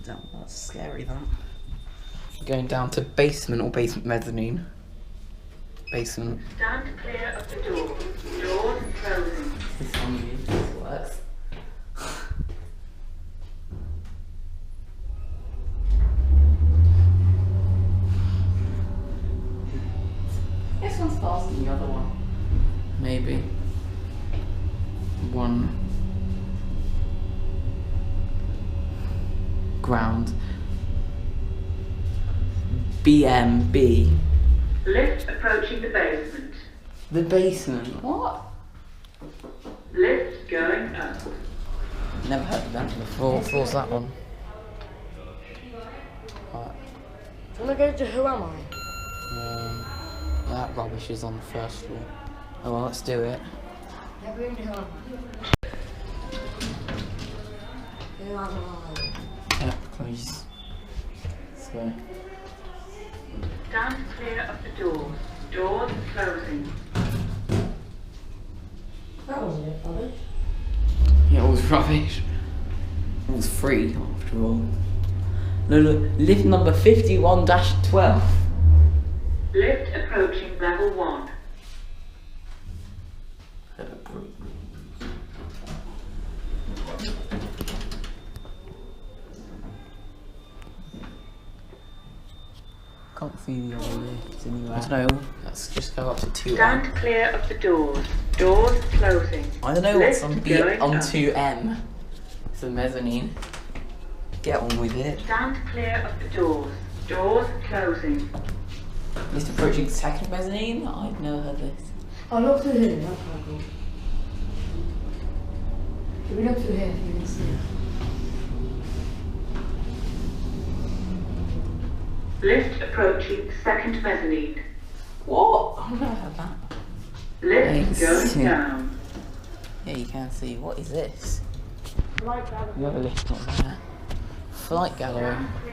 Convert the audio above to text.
Damn, that's scary, that. Going down to basement or basement mezzanine. Basement. Stand clear of the door. Doors closing. This one, this works. This one's faster than the other one. Maybe. One. Ground. BMB. Lift approaching the basement. The basement. What? Lift going up. Never heard of that before. What floor's that one? Right. Do you want to go to Who Am I? That rubbish is on the first floor. Oh well, let's do it. Yeah, we're going to Who Am I? Who Am I? Yeah, please. Let's go. Stand clear of the doors. Doors closing. That wasn't it, rubbish. Yeah, it was rubbish. It was free, after all. No, look, lift number 51-12. Lift approaching level 1. Can't see the other lifts anywhere. I don't know, let's just go up to 2M. Stand clear of the doors. Doors closing. I don't know what's on, Lift B going on up. 2M. It's the mezzanine. Get on with it. Stand clear of the doors. Doors closing. Lift approaching second mezzanine? I've never heard this. Oh, look through here, that's quite cool. If we look through here, you can see it. Lift approaching second mezzanine. What? I've never heard that. Lift Nice. going down. Yeah, you can see. What is this? Like that. The other lift's not there. Flight gallery. Stand